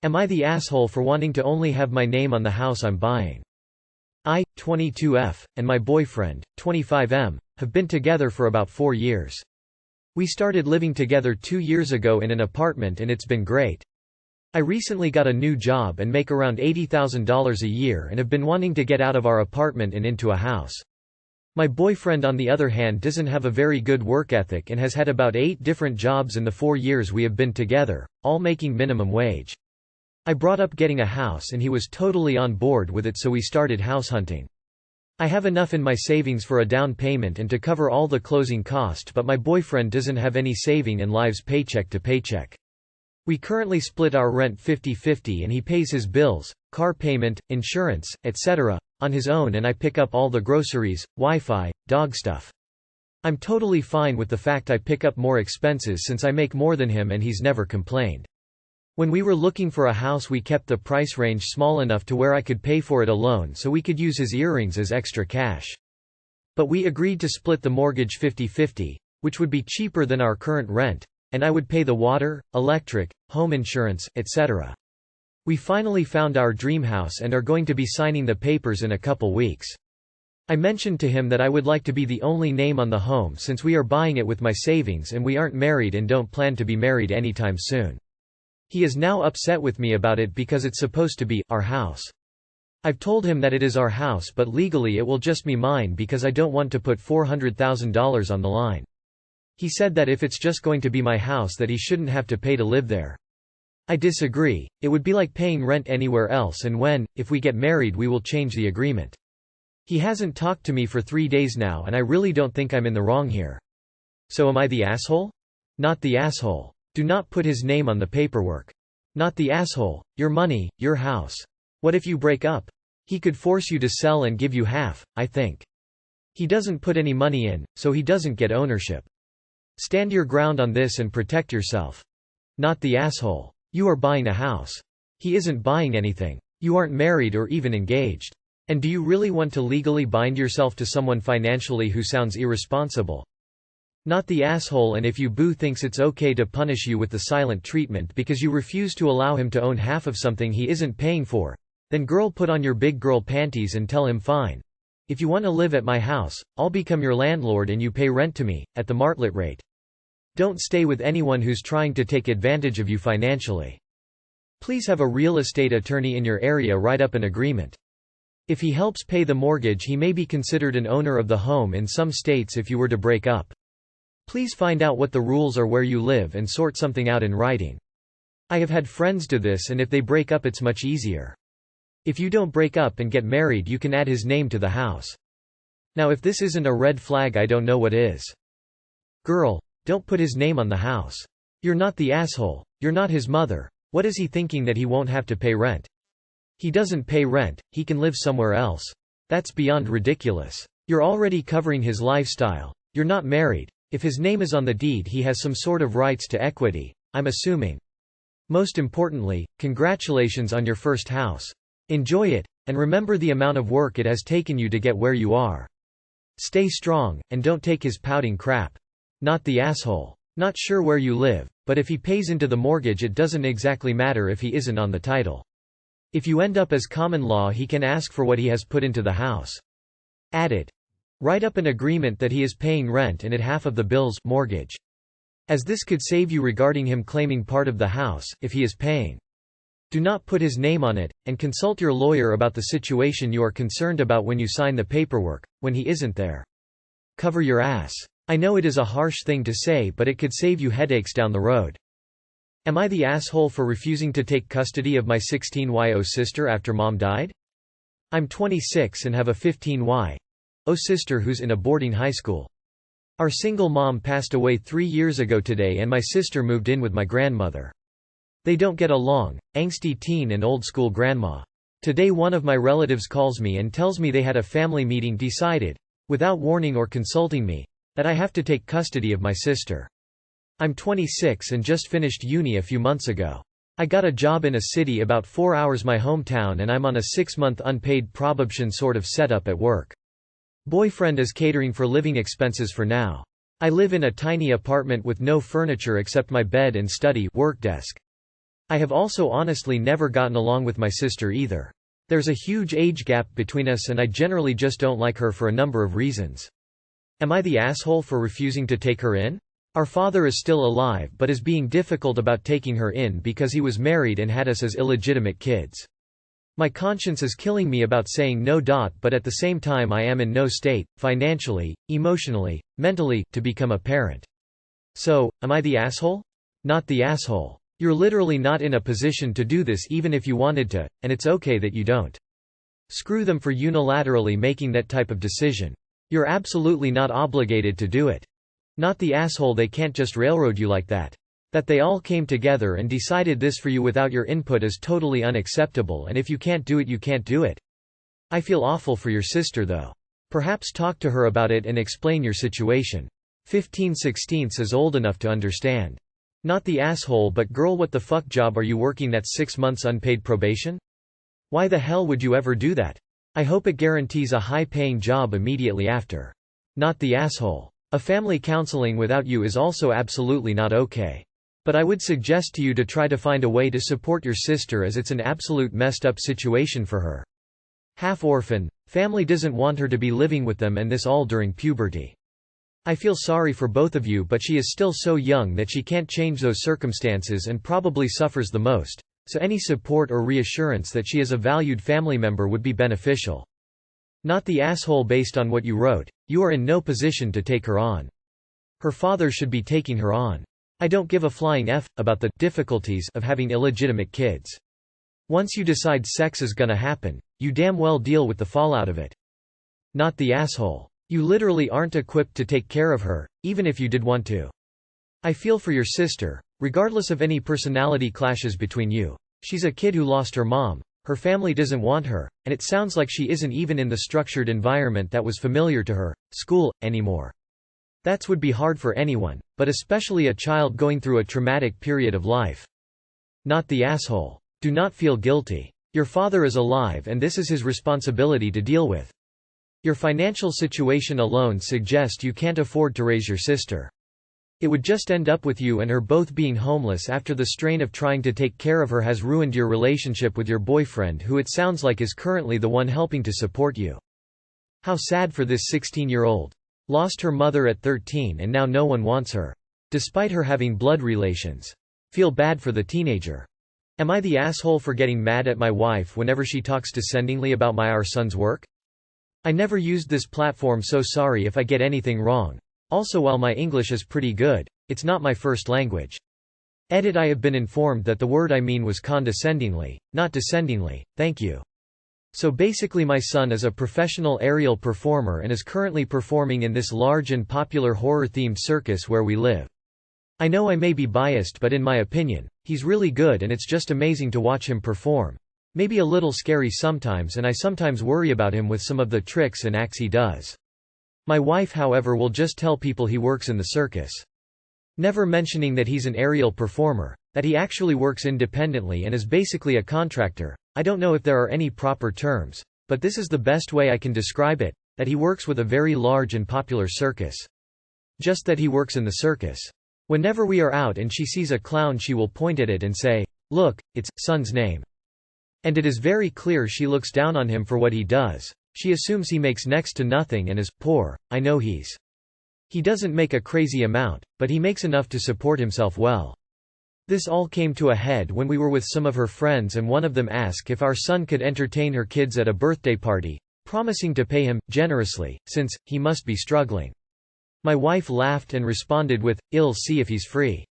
Am I the asshole for wanting to only have my name on the house I'm buying? I, 22F, and my boyfriend, 25M, have been together for about 4 years. We started living together 2 years ago in an apartment and it's been great. I recently got a new job and make around $80,000 a year and have been wanting to get out of our apartment and into a house. My boyfriend on the other hand doesn't have a very good work ethic and has had about 8 different jobs in the 4 years we have been together, all making minimum wage. I brought up getting a house and he was totally on board with it, so we started house hunting. I have enough in my savings for a down payment and to cover all the closing cost, but my boyfriend doesn't have any saving and lives paycheck to paycheck. We currently split our rent 50-50 and he pays his bills, car payment, insurance, etc., on his own and I pick up all the groceries, Wi-Fi, dog stuff. I'm totally fine with the fact I pick up more expenses since I make more than him and he's never complained. When we were looking for a house we kept the price range small enough to where I could pay for it alone so we could use his earrings as extra cash. But we agreed to split the mortgage 50-50, which would be cheaper than our current rent, and I would pay the water, electric, home insurance, etc. We finally found our dream house and are going to be signing the papers in a couple weeks. I mentioned to him that I would like to be the only name on the home since we are buying it with my savings and we aren't married and don't plan to be married anytime soon. He is now upset with me about it because it's supposed to be our house. I've told him that it is our house but legally it will just be mine because I don't want to put $400,000 on the line. He said that if it's just going to be my house that he shouldn't have to pay to live there. I disagree. It would be like paying rent anywhere else and if we get married we will change the agreement. He hasn't talked to me for 3 days now and I really don't think I'm in the wrong here. So am I the asshole? Not the asshole. Do not put his name on the paperwork. Not the asshole. Your money, your house. What if you break up? He could force you to sell and give you half, I think. He doesn't put any money in, so he doesn't get ownership. Stand your ground on this and protect yourself. Not the asshole. You are buying a house. He isn't buying anything. You aren't married or even engaged. And do you really want to legally bind yourself to someone financially who sounds irresponsible? Not the asshole. And if you boo thinks it's okay to punish you with the silent treatment because you refuse to allow him to own half of something he isn't paying for, then girl, put on your big girl panties and tell him fine. If you want to live at my house, I'll become your landlord and you pay rent to me, at the market rate. Don't stay with anyone who's trying to take advantage of you financially. Please have a real estate attorney in your area write up an agreement. If he helps pay the mortgage he may be considered an owner of the home in some states if you were to break up. Please find out what the rules are where you live and sort something out in writing. I have had friends do this and if they break up it's much easier. If you don't break up and get married you can add his name to the house. Now if this isn't a red flag I don't know what is. Girl, don't put his name on the house. You're not the asshole. You're not his mother. What is he thinking that he won't have to pay rent? He doesn't pay rent, he can live somewhere else. That's beyond ridiculous. You're already covering his lifestyle. You're not married. If his name is on the deed he has some sort of rights to equity, I'm assuming. Most importantly, congratulations on your first house. Enjoy it, and remember the amount of work it has taken you to get where you are. Stay strong, and don't take his pouting crap. Not the asshole. Not sure where you live, but if he pays into the mortgage it doesn't exactly matter if he isn't on the title. If you end up as common law he can ask for what he has put into the house. Add it. Write up an agreement that he is paying rent and at half of the bills mortgage. As this could save you regarding him claiming part of the house if he is paying. Do not put his name on it, and consult your lawyer about the situation you are concerned about when you sign the paperwork, when he isn't there. Cover your ass. I know it is a harsh thing to say but it could save you headaches down the road. Am I the asshole for refusing to take custody of my 16-year-old sister after mom died? I'm 26 and have a 15-year-old sister who's in a boarding high school. Our single mom passed away 3 years ago today and my sister moved in with my grandmother. They don't get along, angsty teen and old school grandma. Today one of my relatives calls me and tells me they had a family meeting decided, without warning or consulting me, that I have to take custody of my sister. I'm 26 and just finished uni a few months ago. I got a job in a city about 4 hours my hometown and I'm on a 6-month unpaid probation sort of setup at work. Boyfriend is catering for living expenses for now. I live in a tiny apartment with no furniture except my bed and study work desk. I have also honestly never gotten along with my sister either. There's a huge age gap between us and I generally just don't like her for a number of reasons. Am I the asshole for refusing to take her in? Our father is still alive but is being difficult about taking her in because he was married and had us as illegitimate kids. My conscience is killing me about saying no. But at the same time I am in no state, financially, emotionally, mentally, to become a parent. So, am I the asshole? Not the asshole. You're literally not in a position to do this even if you wanted to, and it's okay that you don't. Screw them for unilaterally making that type of decision. You're absolutely not obligated to do it. Not the asshole, they can't just railroad you like that. That they all came together and decided this for you without your input is totally unacceptable, and if you can't do it, you can't do it. I feel awful for your sister though. Perhaps talk to her about it and explain your situation. 15/16 is old enough to understand. Not the asshole, but girl, what the fuck job are you working that's 6 months unpaid probation? Why the hell would you ever do that? I hope it guarantees a high-paying job immediately after. Not the asshole. A family counseling without you is also absolutely not okay. But I would suggest to you to try to find a way to support your sister as it's an absolute messed up situation for her. Half orphan, family doesn't want her to be living with them, and this all during puberty. I feel sorry for both of you, but she is still so young that she can't change those circumstances and probably suffers the most, so any support or reassurance that she is a valued family member would be beneficial. Not the asshole, based on what you wrote, you are in no position to take her on. Her father should be taking her on. I don't give a flying F about the difficulties of having illegitimate kids. Once you decide sex is gonna happen, you damn well deal with the fallout of it. Not the asshole. You literally aren't equipped to take care of her, even if you did want to. I feel for your sister, regardless of any personality clashes between you. She's a kid who lost her mom, her family doesn't want her, and it sounds like she isn't even in the structured environment that was familiar to her, school, anymore. That would be hard for anyone, but especially a child going through a traumatic period of life. Not the asshole. Do not feel guilty. Your father is alive and this is his responsibility to deal with. Your financial situation alone suggests you can't afford to raise your sister. It would just end up with you and her both being homeless after the strain of trying to take care of her has ruined your relationship with your boyfriend, who it sounds like is currently the one helping to support you. How sad for this 16-year-old. Lost her mother at 13 and now no one wants her. Despite her having blood relations. Feel bad for the teenager. Am I the asshole for getting mad at my wife whenever she talks condescendingly about our son's work? I never used this platform, so sorry if I get anything wrong. Also, while my English is pretty good, it's not my first language. Edit. I have been informed that the word I mean was condescendingly, not descendingly, thank you. So basically my son is a professional aerial performer and is currently performing in this large and popular horror-themed circus where we live. I know I may be biased, but in my opinion, he's really good and it's just amazing to watch him perform. Maybe a little scary sometimes, and I sometimes worry about him with some of the tricks and acts he does. My wife, however, will just tell people he works in the circus. Never mentioning that he's an aerial performer, that he actually works independently and is basically a contractor. I don't know if there are any proper terms, but this is the best way I can describe it, that he works with a very large and popular circus. Just that he works in the circus. Whenever we are out and she sees a clown, she will point at it and say, "Look, it's son's name." And it is very clear she looks down on him for what he does. She assumes he makes next to nothing and is poor. I know he doesn't make a crazy amount, but he makes enough to support himself well. This all came to a head when we were with some of her friends and one of them asked if our son could entertain her kids at a birthday party, promising to pay him generously, since he must be struggling. My wife laughed and responded with, "I'll see if he's free."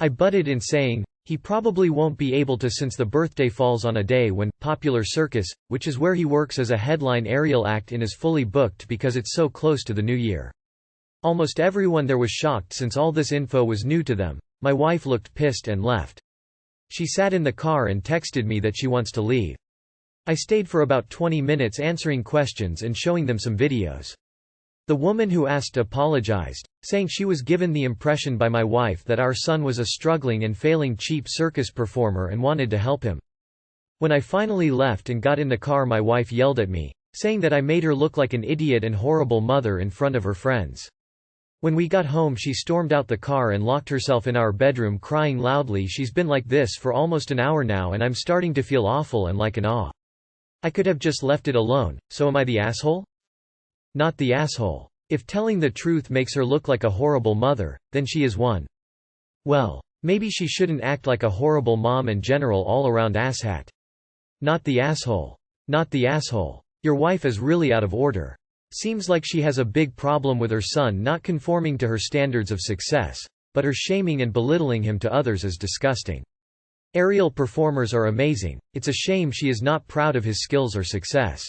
I butted in saying, "He probably won't be able to, since the birthday falls on a day when popular circus, which is where he works as a headline aerial act in, is fully booked because it's so close to the new year." Almost everyone there was shocked since all this info was new to them. My wife looked pissed and left. She sat in the car and texted me that she wants to leave. I stayed for about 20 minutes answering questions and showing them some videos. The woman who asked apologized, saying she was given the impression by my wife that our son was a struggling and failing cheap circus performer and wanted to help him. When I finally left and got in the car, my wife yelled at me, saying that I made her look like an idiot and horrible mother in front of her friends. When we got home she stormed out the car and locked herself in our bedroom crying loudly. She's been like this for almost an hour now and I'm starting to feel awful and like an awe. I could have just left it alone, so am I the asshole? Not the asshole. If telling the truth makes her look like a horrible mother, then she is one. Well, maybe she shouldn't act like a horrible mom and general all-around asshat. Not the asshole. Not the asshole. Your wife is really out of order. Seems like she has a big problem with her son not conforming to her standards of success, but her shaming and belittling him to others is disgusting. Aerial performers are amazing, it's a shame she is not proud of his skills or success.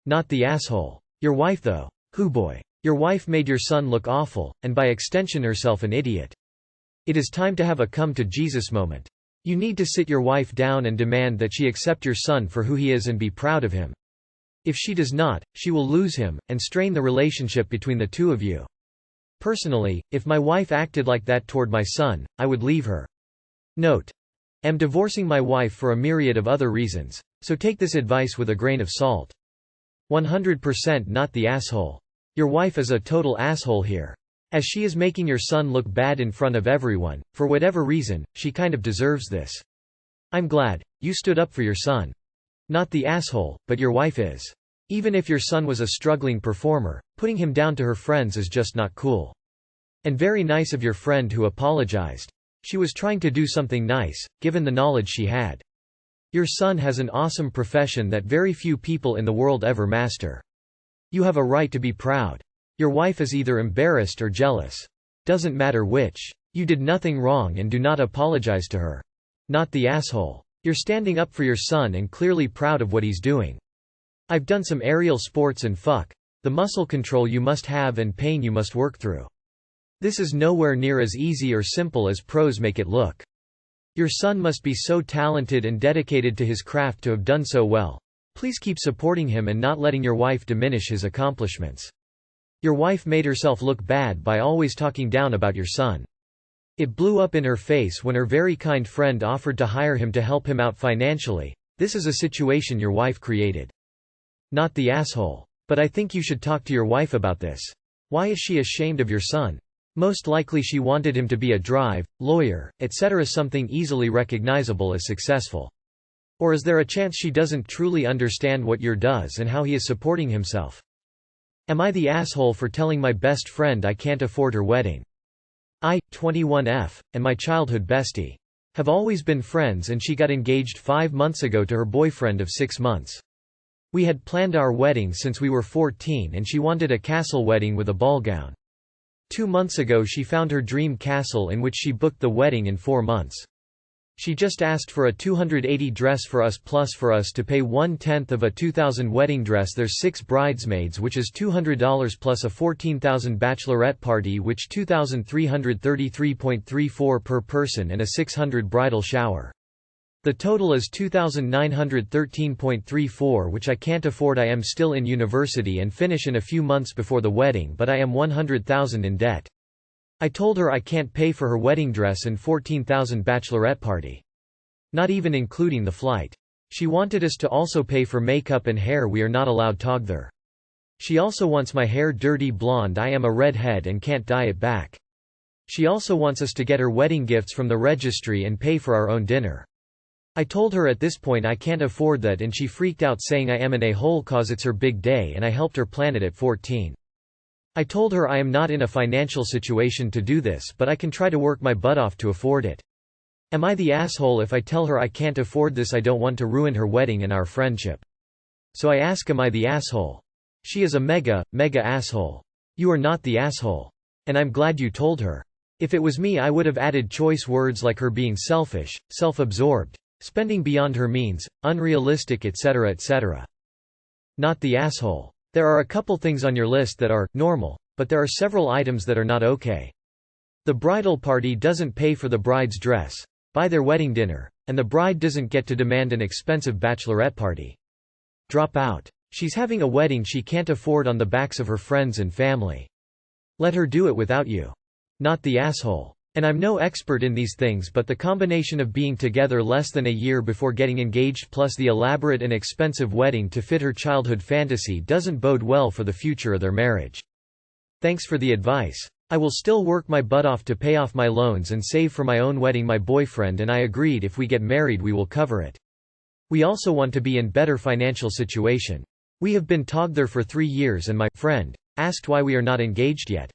Not the asshole. Your wife though. Hoo boy. Your wife made your son look awful, and by extension herself an idiot. It is time to have a come-to-Jesus moment. You need to sit your wife down and demand that she accept your son for who he is and be proud of him. If she does not, she will lose him, and strain the relationship between the two of you. Personally, if my wife acted like that toward my son, I would leave her. Note: am divorcing my wife for a myriad of other reasons, so take this advice with a grain of salt. 100% not the asshole. Your wife is a total asshole here. As she is making your son look bad in front of everyone, for whatever reason, she kind of deserves this. I'm glad you stood up for your son. Not the asshole, but your wife is. Even if your son was a struggling performer, putting him down to her friends is just not cool. And very nice of your friend who apologized. She was trying to do something nice, given the knowledge she had. Your son has an awesome profession that very few people in the world ever master. You have a right to be proud. Your wife is either embarrassed or jealous. Doesn't matter which. You did nothing wrong and do not apologize to her. Not the asshole. You're standing up for your son and clearly proud of what he's doing. I've done some aerial sports and fuck. The muscle control you must have and pain you must work through. This is nowhere near as easy or simple as pros make it look. Your son must be so talented and dedicated to his craft to have done so well. Please keep supporting him and not letting your wife diminish his accomplishments. Your wife made herself look bad by always talking down about your son. It blew up in her face when her very kind friend offered to hire him to help him out financially. This is a situation your wife created. Not the asshole. But I think you should talk to your wife about this. Why is she ashamed of your son? Most likely she wanted him to be a drive, lawyer, etc., something easily recognizable as successful. Or is there a chance she doesn't truly understand what your does and how he is supporting himself? Am I the asshole for telling my best friend I can't afford her wedding? I, 21F, and my childhood bestie have always been friends, and she got engaged 5 months ago to her boyfriend of 6 months. We had planned our wedding since we were 14 and she wanted a castle wedding with a ball gown. 2 months ago she found her dream castle in which she booked the wedding in 4 months. She just asked for a $280 dress for us plus for us to pay 1/10 of a $2,000 wedding dress. There's 6 bridesmaids which is $200 plus a $14,000 bachelorette party which $2,333.34 per person and a $600 bridal shower. The total is $2,913.34 which I can't afford. I am still in university and finish in a few months before the wedding, but I am $100,000 in debt. I told her I can't pay for her wedding dress and $14,000 bachelorette party. Not even including the flight. She wanted us to also pay for makeup and hair. We are not allowed togther. She also wants my hair dirty blonde. I am a redhead and can't dye it back. She also wants us to get her wedding gifts from the registry and pay for our own dinner. I told her at this point I can't afford that and she freaked out saying I am an a-hole cause it's her big day and I helped her plan it at 14. I told her I am not in a financial situation to do this, but I can try to work my butt off to afford it. Am I the asshole if I tell her I can't afford this? I don't want to ruin her wedding and our friendship. So I ask, am I the asshole? She is a mega asshole. You are not the asshole. And I'm glad you told her. If it was me I would have added choice words like her being selfish, self-absorbed, spending beyond her means, unrealistic, etc., etc. Not the asshole. There are a couple things on your list that are normal, but there are several items that are not okay. The bridal party doesn't pay for the bride's dress, buy their wedding dinner, and the bride doesn't get to demand an expensive bachelorette party. Drop out. She's having a wedding she can't afford on the backs of her friends and family. Let her do it without you. Not the asshole. And I'm no expert in these things, but the combination of being together less than a year before getting engaged plus the elaborate and expensive wedding to fit her childhood fantasy doesn't bode well for the future of their marriage. Thanks for the advice. I will still work my butt off to pay off my loans and save for my own wedding. My boyfriend and I agreed if we get married we will cover it. We also want to be in better financial situation. We have been together for 3 years and my friend asked why we are not engaged yet.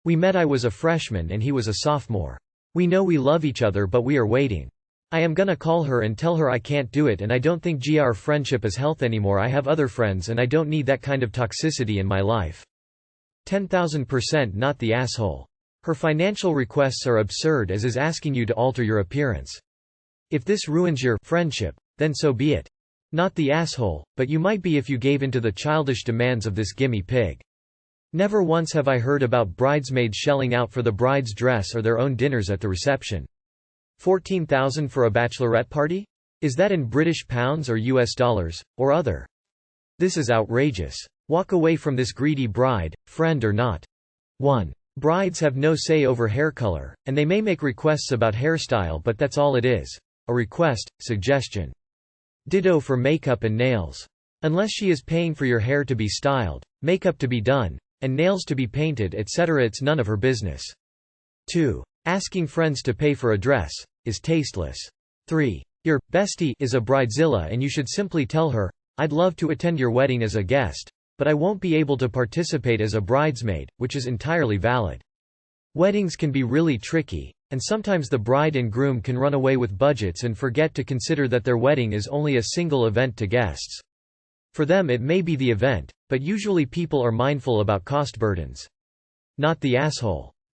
We met I was a freshman and he was a sophomore. We know we love each other but we are waiting. I am gonna call her and tell her I can't do it and I don't think our friendship is health anymore. I have other friends and I don't need that kind of toxicity in my life. 10,000% not the asshole. Her financial requests are absurd as is asking you to alter your appearance. If this ruins your friendship, then so be it. Not the asshole, but you might be if you gave into the childish demands of this gimme pig. Never once have I heard about bridesmaids shelling out for the bride's dress or their own dinners at the reception. 14,000 for a bachelorette party? Is that in British pounds or US dollars, or other? This is outrageous. Walk away from this greedy bride, friend or not. 1. Brides have no say over hair color, and they may make requests about hairstyle but that's all it is. A request, suggestion. Ditto for makeup and nails. Unless she is paying for your hair to be styled, makeup to be done, and nails to be painted etc. it's none of her business. 2. Asking friends to pay for a dress is tasteless. 3. Your bestie is a bridezilla and you should simply tell her, I'd love to attend your wedding as a guest, but I won't be able to participate as a bridesmaid, which is entirely valid. Weddings can be really tricky, and sometimes the bride and groom can run away with budgets and forget to consider that their wedding is only a single event to guests. For them it may be the event, but usually people are mindful about cost burdens. Not the asshole.